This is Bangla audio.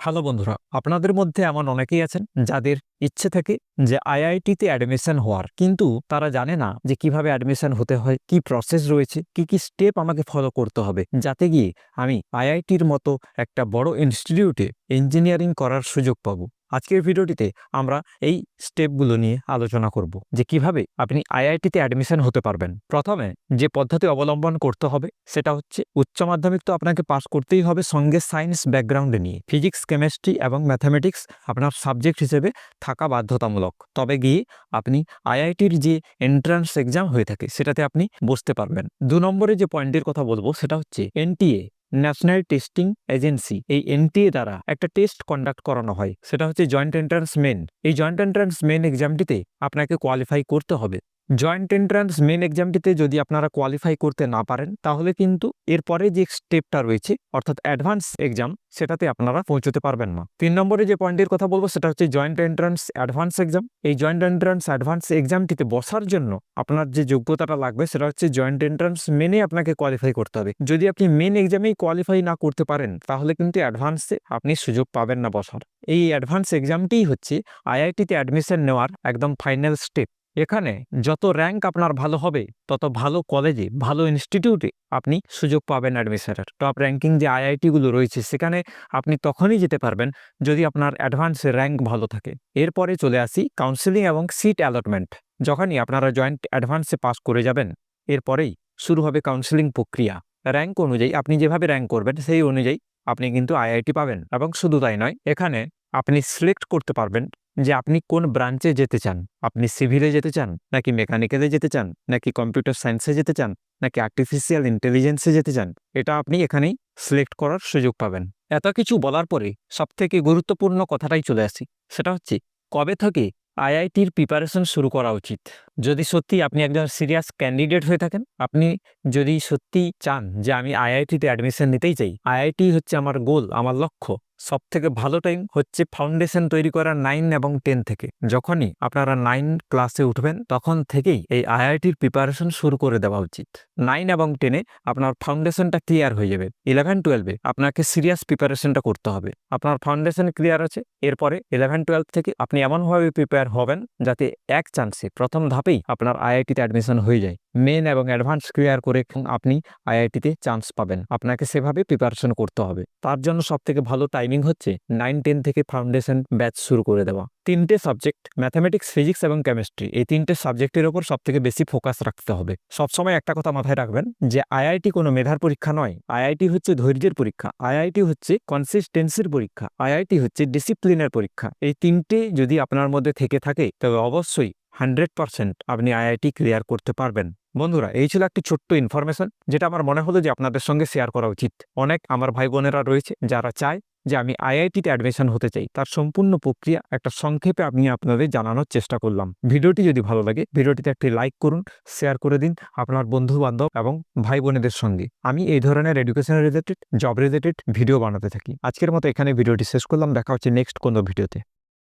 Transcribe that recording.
হ্যালো বন্ধুরা, আপনাদের মধ্যে এমন অনেকেই আছেন যাদের ইচ্ছে থাকে যে আইআইটিতে অ্যাডমিশন হওয়ার, কিন্তু তারা জানে না যে কিভাবে অ্যাডমিশন হতে হয়, কি প্রসেস রয়েছে, কি কি স্টেপ আমাকে ফলো করতে হবে যাতে গিয়ে আমি আইআইটির মতো একটা বড় ইনস্টিটিউটে ইঞ্জিনিয়ারিং করার সুযোগ পাবো। আজকের ভিডিওটিতে আমরা এই স্টেপগুলো নিয়ে আলোচনা করব যে কিভাবে আপনি আইআইটিতে অ্যাডমিশন হতে পারবেন। প্রথমে যে পদ্ধতি অবলম্বন করতে হবে সেটা হচ্ছে উচ্চ মাধ্যমিক তো আপনাকে পাস করতেই হবে, সঙ্গে সায়েন্স ব্যাকগ্রাউন্ডে নিয়ে ফিজিক্স, কেমিস্ট্রি এবং ম্যাথামেটিক্স আপনার সাবজেক্ট হিসেবে থাকা বাধ্যতামূলক। তবে গিয়ে আপনি আইআইটির যে এন্ট্রান্স এক্সাম হয়ে থাকে সেটাতে আপনি বসতে পারবেন। 2 নম্বরে যে পয়েন্টের কথা বলবো সেটা হচ্ছে এনটিএ, ন্যাশনাল টেস্টিং এজেন্সি। এই এনটিএ দ্বারা একটা টেস্ট কন্ডাক্ট করানো হয়, সেটা হচ্ছে জয়েন্ট এন্ট্রান্স মেন। এই জয়েন্ট এন্ট্রান্স মেন এক্সামটিতে আপনাকে কোয়ালিফাই করতে হবে। জয়েন্ট এন্ট্রান্স মেন এক্সামটিতে যদি আপনারা কোয়ালিফাই করতে না পারেন তাহলে কিন্তু এরপরে যে স্টেপটা রয়েছে অর্থাৎ অ্যাডভান্স এক্সাম, সেটাতে আপনারা পৌঁছতে পারবেন না। 3 নম্বরে যে পয়েন্টের কথা বলবো সেটা হচ্ছে জয়েন্ট এন্ট্রান্স অ্যাডভান্স এক্সাম। এই জয়েন্ট এন্ট্রান্স অ্যাডভান্স এক্সামটিতে বসার জন্য আপনার যে যোগ্যতাটা লাগবে সেটা হচ্ছে জয়েন্ট এন্ট্রান্স মেনে আপনাকে কোয়ালিফাই করতে হবে। যদি আপনি মেন এক্সামেই কোয়ালিফাই না করতে পারেন তাহলে কিন্তু অ্যাডভান্সে আপনি সুযোগ পাবেন না বসার। এই অ্যাডভান্স এক্সামটিই হচ্ছে আইআইটিতে অ্যাডমিশন নেওয়ার একদম ফাইনাল স্টেপ। এখানে যত র্যাঙ্ক আপনার ভালো হবে তত ভালো কলেজে, ভালো ইনস্টিটিউটে আপনি সুযোগ পাবেন অ্যাডমিশনের। টপ র্যাঙ্কিং যে আইআইটিগুলো রয়েছে সেখানে আপনি তখনই যেতে পারবেন যদি আপনার অ্যাডভান্সে র্যাঙ্ক ভালো থাকে। এরপরে চলে আসি কাউন্সেলিং এবং সিট অ্যালটমেন্ট। যখনই আপনারা জয়েন্ট অ্যাডভান্সে পাস করে যাবেন এরপরেই শুরু হবে কাউন্সেলিং প্রক্রিয়া। র্যাঙ্ক অনুযায়ী আপনি যেভাবে র্যাঙ্ক করবেন সেই অনুযায়ী আপনি কিন্তু আইআইটি পাবেন। এবং শুধু তাই নয়, এখানে আপনি সিলেক্ট করতে পারবেন যে আপনি কোন ব্রাঞ্চে যেতে চান। আপনি সিভিলে যেতে চান, নাকি মেকানিক্যালে যেতে চান, নাকি কম্পিউটার সায়েন্সে যেতে চান, নাকি আর্টিফিশিয়াল ইন্টেলিজেন্সে যেতে চান, এটা আপনি এখানেই সিলেক্ট করার সুযোগ পাবেন। এত কিছু বলার পরে সবথেকে গুরুত্বপূর্ণ কথাটাই চলে আসি, সেটা হচ্ছে কবে থেকে আইআইটির প্রিপারেশন শুরু করা উচিত। যদি সত্যি আপনি একজন সিরিয়াস ক্যান্ডিডেট হয়ে থাকেন, আপনি যদি সত্যি চান যে আমি আইআইটিতে অ্যাডমিশন নিতেই চাই, আইআইটি হচ্ছে আমার গোল, আমার লক্ষ্য, সব থেকে ভালো টাইম হচ্ছে ফাউন্ডেশন তৈরি করা 9 এবং 10 থেকে। যখনই আপনারা 9 ক্লাসে উঠবেন তখন থেকেই এই আইআইটির প্রিপারেশন শুরু করে দেওয়া উচিত। 9 এবং 10-এ আপনার ফাউন্ডেশনটা ক্লিয়ার হয়ে যাবে। 11-12-এ আপনাকে সিরিয়াস প্রিপারেশনটা করতে হবে। আপনার ফাউন্ডেশন ক্লিয়ার আছে, এরপরে 11-12 থেকে আপনি এমনভাবে প্রিপেয়ার হবেন যাতে এক চান্সে প্রথম ধাপেই আপনার আইআইটিতে অ্যাডমিশন হয়ে যায়। মেন এবং অ্যাডভান্স ক্লিয়ার করে আপনি আইআইটিতে চান্স পাবেন। আপনাকে সেভাবে প্রিপারেশন করতে হবে। তার জন্য সবথেকে ভালো টাইমিং হচ্ছে 9-10 থেকে ফাউন্ডেশন ব্যাচ শুরু করে দেওয়া। 3টে সাবজেক্ট, ম্যাথামেটিক্স, ফিজিক্স এবং কেমিস্ট্রি, এই 3টে সাবজেক্টের ওপর সবথেকে বেশি ফোকাস রাখতে হবে। সবসময় একটা কথা মাথায় রাখবেন যে আইআইটি কোনো মেধার পরীক্ষা নয়, আইআইটি হচ্ছে ধৈর্যের পরীক্ষা, আইআইটি হচ্ছে কনসিস্টেন্সির পরীক্ষা, আইআইটি হচ্ছে ডিসিপ্লিনের পরীক্ষা। এই 3টে যদি আপনার মধ্যে থেকে থাকে তবে অবশ্যই 100% আপনি আইআইটি ক্লিয়ার করতে পারবেন। বন্ধুরা, এই ছিল একটি ছোট্ট ইনফরমেশন যেটা আমার মনে হলো যে আপনাদের সঙ্গে শেয়ার করা উচিত। অনেক আমার ভাই বোনেরা রয়েছে যারা চায় যে আমি আইআইটিতে অ্যাডমিশন হতে চাই, তার সম্পূর্ণ প্রক্রিয়া একটা সংক্ষেপে আমি আপনাদের জানানোর চেষ্টা করলাম। ভিডিওটি যদি ভালো লাগে ভিডিওটিতে একটি লাইক করুন, শেয়ার করে দিন আপনার বন্ধু বান্ধব এবং ভাই বোনেদের সঙ্গে। আমি এই ধরনের education related, job related video বানাতে থাকি। আজকের মতো এখানে ভিডিওটি শেষ করলাম, দেখা হচ্ছে নেক্সট কোনো ভিডিওতে।